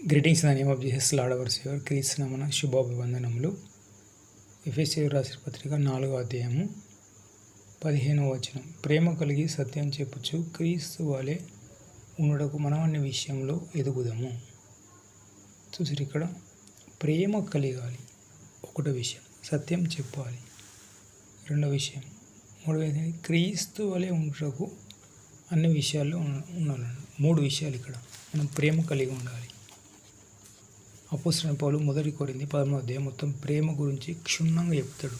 Greetings in the name of Jesus lord hour saver క్రీస్తు నామమున శుభాభివందనములు. ఎఫెసీయులకు రాసిన పత్రిక 4వ అధ్యాయము 15వ వచనం. ప్రేమ కలిగి సత్యం చెప్పుచు క్రీస్తు వలె ఉండుటకు మనం అన్ని విషయంలో ఎదుగుదాము. చూసారు, ఇక్కడ ప్రేమ కలిగాలి, ఒకటో విషయం. సత్యం చెప్పాలి, రెండో విషయం. మూడవది క్రీస్తు వలె ఉండుటకు అన్ని విషయాల్లో ఉండాలి. 3 విషయాలు ఇక్కడ మనం ప్రేమ కలిగి ఉండాలి. అపోస్తలుడైన పౌలు 1 కొరింథీ 13వ అధ్యాయం మొత్తం ప్రేమ గురించి క్షుణ్ణంగా చెప్తాడు.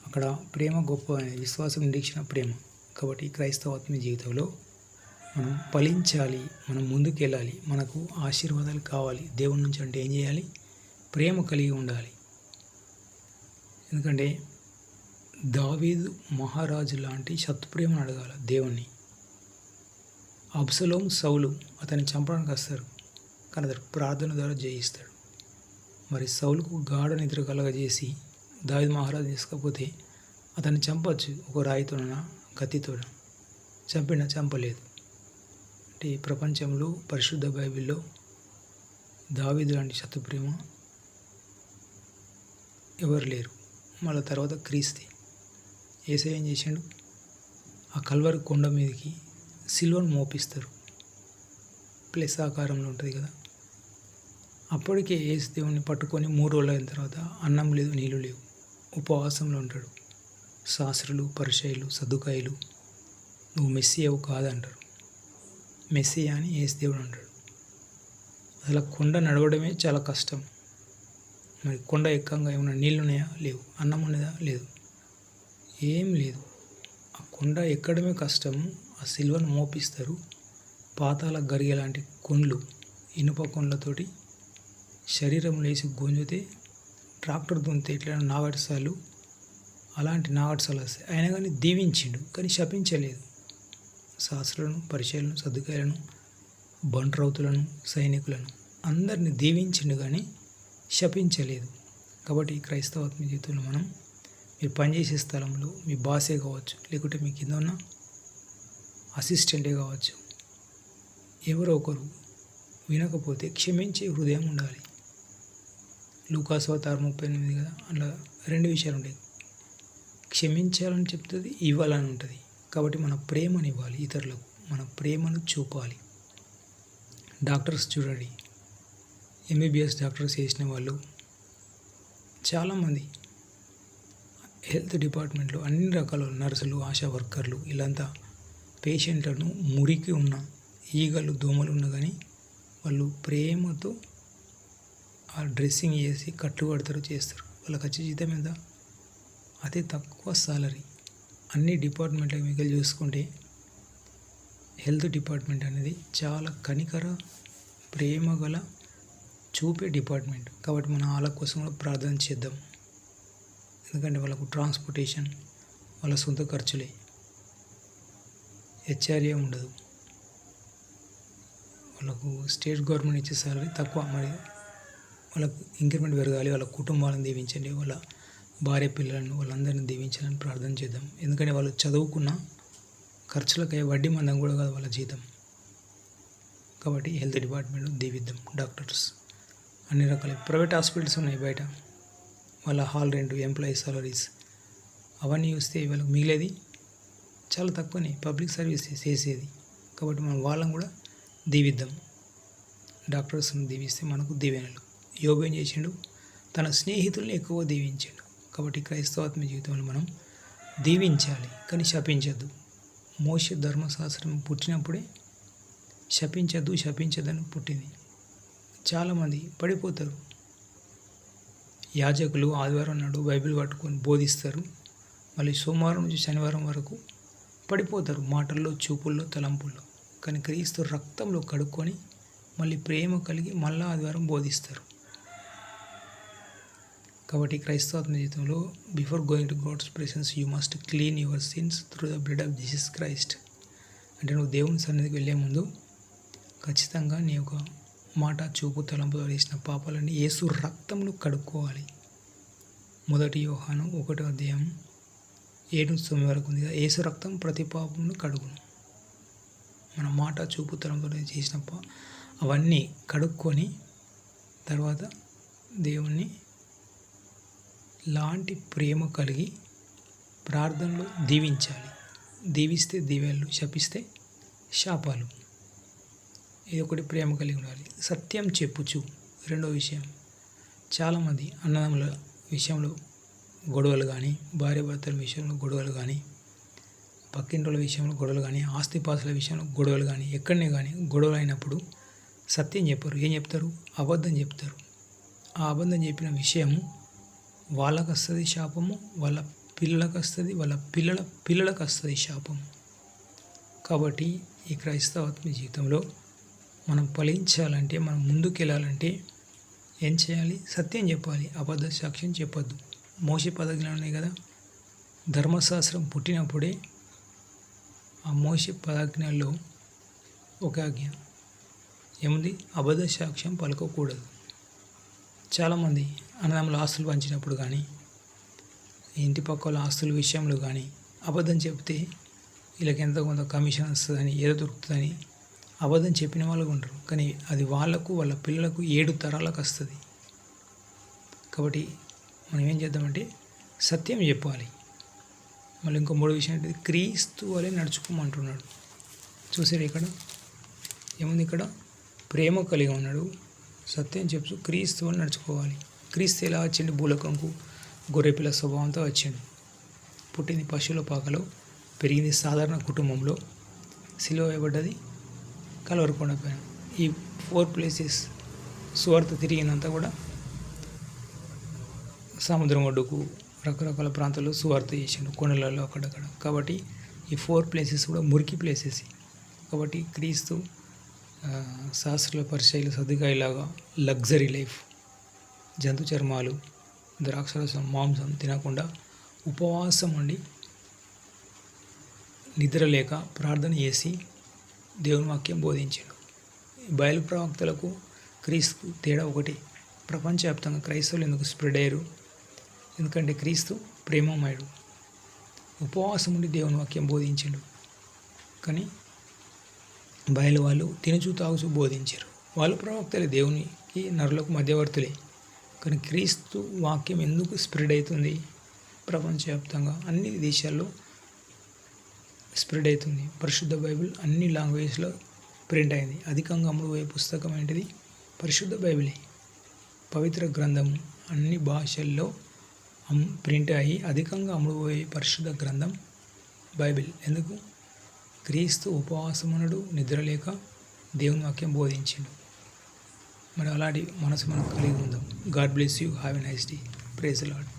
అక్కడ ప్రేమ గొప్పదనేది విశ్వాసం, నిరీక్షణ, ప్రేమ. కాబట్టి క్రైస్తవ ఆత్మీయ జీవితంలో మనం ఫలించాలి, మనం ముందుకు వెళ్ళాలి, మనకు ఆశీర్వాదాలు కావాలి దేవుని నుంచి. అంటే ఏం చేయాలి? ప్రేమ కలిగి ఉండాలి. ఎందుకంటే దావీదు మహారాజు లాంటి శత్రుప్రేమను అడగాలి దేవుణ్ణి. అబ్షలోము, సౌలు అతన్ని చంపడానికి వస్తారు, కానీ అతడు ప్రార్థన ద్వారా జయిస్తాడు. మరి సౌలుకు గాఢ నిద్ర కలగజేసి దావీదు మహారాజు తీసుకపోతే అతన్ని చంపచ్చు, ఒక రాయితోన, కత్తితో. చంపలేదు. అంటే ఈ ప్రపంచంలో పరిశుద్ధ బైబిల్లో దావీదు లాంటి శత్రుప్రేమ ఎవరు లేరు. మళ్ళీ తర్వాత క్రీస్తే. యేసయ్య ఏం చేశాడు? ఆ కల్వరి కొండ మీదకి సిలువను మోపిస్తారు, ప్లస్ ఆకారంలో ఉంటుంది కదా. అప్పటికే యేసు దేవుని పట్టుకొని 3 రోజులు అయిన తర్వాత అన్నం లేదు, నీళ్ళు లేవు, ఉపవాసంలో ఉంటాడు. శాస్త్రులు, పరిసయ్యులు, సద్దుకాయులు నువ్వు మెస్సియావు కాదంటారు. మెస్సియా అని యేసు దేవుడు అంటాడు. అసలు కొండ నడవడమే చాలా కష్టం. మరి కొండ ఎక్కంగా ఏమైనా నీళ్ళు ఉన్నాయా? లేవు. అన్నం ఉన్నదా? లేదు. ఏం లేదు. ఆ కొండ ఎక్కడమే కష్టం. ఆ సిలువను మోపిస్తారు. పాతాల గరిగె లాంటి కొండ్లు, ఇనుప కొండ్లతోటి శరీరంలో వేసి గుంజితే ట్రాక్టర్ దున్నితే ఇట్లా నాగటిసాలు, అలాంటి నాగటిసాలు వస్తాయి. అయినా కానీ దీవించిండు, కానీ శపించలేదు. శాస్త్రులను, పరిచయాలను, సర్దుకాయలను, బంట్రౌతులను, సైనికులను అందరినీ దీవించిండు, కానీ శపించలేదు. కాబట్టి క్రైస్తవ ఆత్మీయ జీవితంలో మనం, మీరు పనిచేసే స్థలంలో మీ బాసే కావచ్చు, లేకుంటే మీ కింద ఉన్న అసిస్టెంటే కావచ్చు, ఎవరో ఒకరు వినకపోతే క్షమించే హృదయం ఉండాలి. లూకాసు 6:38 కదా, అలా 2 విషయాలు ఉంటాయి. క్షమించాలని చెప్తుంది, ఇవ్వాలని ఉంటుంది. కాబట్టి మన ప్రేమను ఇవ్వాలి ఇతరులకు, మన ప్రేమను చూపాలి. డాక్టర్స్ చూడండి, ఎంబీబీఎస్ డాక్టర్స్ చేసిన వాళ్ళు చాలామంది, హెల్త్ డిపార్ట్మెంట్లో అన్ని రకాల నర్సులు, ఆశా వర్కర్లు, వీళ్ళంతా పేషెంట్లను మురికి ఉన్న ఈగలు, దోమలు ఉన్నా కానీ వాళ్ళు ప్రేమతో ఆ డ్రెస్సింగ్ చేసి కట్లు కడతారు, చేస్తారు. వాళ్ళకి వచ్చే జీతం ఎంత? అతి తక్కువ సాలరీ. అన్ని డిపార్ట్మెంట్ల మీకు చూసుకుంటే హెల్త్ డిపార్ట్మెంట్ అనేది చాలా కనికర, ప్రేమ గల చూపే డిపార్ట్మెంట్. కాబట్టి మనం వాళ్ళ కోసం కూడా ప్రార్థన చేద్దాం. ఎందుకంటే వాళ్ళకు ట్రాన్స్పోర్టేషన్ వాళ్ళ సొంత ఖర్చులే, హెచ్ఆర్ఏ ఉండదు. వాళ్ళకు స్టేట్ గవర్నమెంట్ ఇచ్చే సాలరీ తక్కువ. మరి వాళ్ళకు ఇంక్రిమెంట్ పెరగాలి. వాళ్ళ కుటుంబాలను దీవించండి, వాళ్ళ భార్య పిల్లలను, వాళ్ళందరినీ దీవించాలని ప్రార్థన చేద్దాం. ఎందుకంటే వాళ్ళు చదువుకున్న ఖర్చులకై వడ్డీ మందం కూడా కాదు వాళ్ళ జీతం. కాబట్టి హెల్త్ డిపార్ట్మెంట్ దీవిద్దాం. డాక్టర్స్, అన్ని రకాల ప్రైవేట్ హాస్పిటల్స్ ఉన్నాయి బయట, వాళ్ళ హాల్ రెంట్, ఎంప్లాయీ సాలరీస్ అవన్నీ చూస్తే వాళ్ళకి మిగిలేది చాలా తక్కువనే పబ్లిక్ సర్వీస్ చేసేది. కాబట్టి మనం వాళ్ళని కూడా దీవిద్దాం. డాక్టర్స్ని దీవిస్తే మనకు దీవెనలు. యోబు ఏం చేసిండు? తన స్నేహితుల్ని ఎక్కువ దీవించాడు. కాబట్టి క్రైస్తవ ఆత్మీయ జీవితంలో మనం దీవించాలి, కానీ శపించద్దు. మోషే ధర్మశాస్త్రం పుట్టినప్పుడే శపించద్దని పుట్టింది. చాలామంది పడిపోతారు. యాజకులు ఆదివారం నాడు బైబిల్ పట్టుకొని బోధిస్తారు, మళ్ళీ సోమవారం నుంచి శనివారం వరకు పడిపోతారు, మాటల్లో, చూపుల్లో, తలంపుల్లో. కానీ క్రీస్తు రక్తంలో కడుక్కొని మళ్ళీ ప్రేమ కలిగి మళ్ళీ ఆదివారం బోధిస్తారు. కాబట్టి క్రైస్తవ జీవితంలో before going to God's presence you must clean your sins through the blood of Jesus Christ. అంటే నువ్వు దేవుని సన్నిధికి వెళ్ళే ముందు ఖచ్చితంగా నీ యొక్క మాట, చూపు, తలంపుతో చేసిన పాపాలన్నీ యేసు రక్తంలో కడుక్కోవాలి. 1 యోహాను 1వ అధ్యాయం 7-9 వరకు ఉంది కదా. యేసు రక్తం ప్రతి పాపమును కడుగును. మన మాట, చూపు, తలంపుతో చేసిన అవన్నీ కడుక్కొని తర్వాత దేవుణ్ణి లాంటి ప్రేమ కలిగి ప్రార్థనలో దీవించాలి. దీవిస్తే దీవెనలు, శపిస్తే శాపాలు. ఇది ఒకటి, ప్రేమ కలిగి ఉండాలి. సత్యం చెప్పుచు రెండో విషయం. చాలామంది అన్నదమ్ముల విషయంలో గొడవలు కానీ, భార్యాభర్తల విషయంలో గొడవలు కానీ, పక్కింటి విషయంలో గొడవలు కానీ, ఆస్తిపాస్తుల విషయంలో గొడవలు కానీ, ఎక్కడనే కానీ గొడవలు అయినప్పుడు సత్యం చెప్పరు. ఏం చెప్తారు? అబద్ధం చెప్తారు. ఆ అబద్ధం చెప్పిన విషయము వాళ్ళకు వస్తుంది శాపము, వాళ్ళ పిల్లలకు వస్తుంది, వాళ్ళ పిల్లల పిల్లలకు వస్తుంది శాపము. కాబట్టి ఈ క్రైస్తవాత్మ జీవితంలో మనం ఫలించాలంటే, మనం ముందుకు వెళ్ళాలంటే ఏం చేయాలి? సత్యం చెప్పాలి, అబద్ధ సాక్ష్యం చెప్పొద్దు. మోషే పదాజ్ఞలు ఉన్నాయి కదా, ధర్మశాస్త్రం పుట్టినప్పుడే ఆ మోషే పదాజ్ఞల్లో ఒక ఆజ్ఞ ఏముంది? అబద్ధ సాక్ష్యం పలకకూడదు. చాలామంది అన్నదమ్ముల ఆస్తులు పంచినప్పుడు కానీ, ఇంటి పక్క వాళ్ళ ఆస్తుల విషయంలో కానీ అబద్ధం చెప్తే వీళ్ళకి ఎంతో కొంత కమిషన్ వస్తుందని, ఏదో దొరుకుతుందని అబద్ధం చెప్పిన వాళ్ళు ఉంటారు. కానీ అది వాళ్ళకు, వాళ్ళ పిల్లలకు 7 తరాలకు వస్తుంది. కాబట్టి మనం ఏం చేద్దామంటే సత్యం చెప్పాలి. మళ్ళీ ఇంకో 3 విషయం ఏంటిది? క్రీస్తు వలె నడుచుకోమంటున్నాడు. చూసారు ఇక్కడ ఏముంది? ఇక్కడ ప్రేమ కలిగి ఉన్నాడు, సత్యం చెప్తూ క్రీస్తు వలె నడుచుకోవాలి. క్రీస్తు ఎలా వచ్చిండు? భూలోకంకు గొర్రెపిల్ల స్వభావంతో వచ్చిండు. పుట్టింది పశువుల పాకలో, పెరిగింది సాధారణ కుటుంబంలో, సిలువ వేయబడ్డది కల్వరి కొండ పైన. ఈ 4 ప్లేసెస్ సువార్త తిరిగినంతా కూడా సముద్రం ఒడ్డుకు, రకరకాల ప్రాంతాల్లో సువార్త చేసిండు, కొండలలో అక్కడక్కడ. కాబట్టి ఈ 4 ప్లేసెస్ కూడా మురికి ప్లేసెస్. కాబట్టి క్రీస్తు శాస్త్రుల పరిచయాలు సర్దికాయలాగా లగ్జరీ లైఫ్, జంతు చర్మాలు, ద్రాక్షరసం, మాంసం తినకుండా ఉపవాసం ఉండి నిద్ర లేక ప్రార్థన చేసి దేవుని వాక్యం బోధించాడు. బయలు ప్రవక్తలకు క్రీస్తుకు తేడా ఒకటి. ప్రపంచవ్యాప్తంగా క్రైస్తవులు ఎందుకు స్ప్రెడ్ అయ్యారు? ఎందుకంటే క్రీస్తు ప్రేమమయుడు, ఉపవాసం ఉండి దేవుని వాక్యం బోధించాడు. కానీ బయలు వాళ్ళు తినుచూ తాగుచూ బోధించారు. వాళ్ళు ప్రవక్తలే, దేవునికి నరులకు మధ్యవర్తులే. కానీ క్రీస్తు వాక్యం ఎందుకు స్ప్రెడ్ అవుతుంది? ప్రపంచవ్యాప్తంగా అన్ని దేశాల్లో స్ప్రెడ్ అవుతుంది. పరిశుద్ధ బైబిల్ అన్ని లాంగ్వేజ్లో ప్రింట్ అయింది. అధికంగా అమ్ముడుపోయే పుస్తకం ఏంటిది? పరిశుద్ధ బైబిలే. పవిత్ర గ్రంథం అన్ని భాషల్లో ప్రింట్ అయ్యి అధికంగా అమ్ముడుపోయే పరిశుద్ధ గ్రంథం బైబిల్. ఎందుకు? క్రీస్తు ఉపవాసమునుడు, నిద్రలేక దేవుని వాక్యం బోధించిండు. మరి అలాంటి మనసు మనం కలిగి ఉందాం. God bless you. Have a nice day. Praise the lord.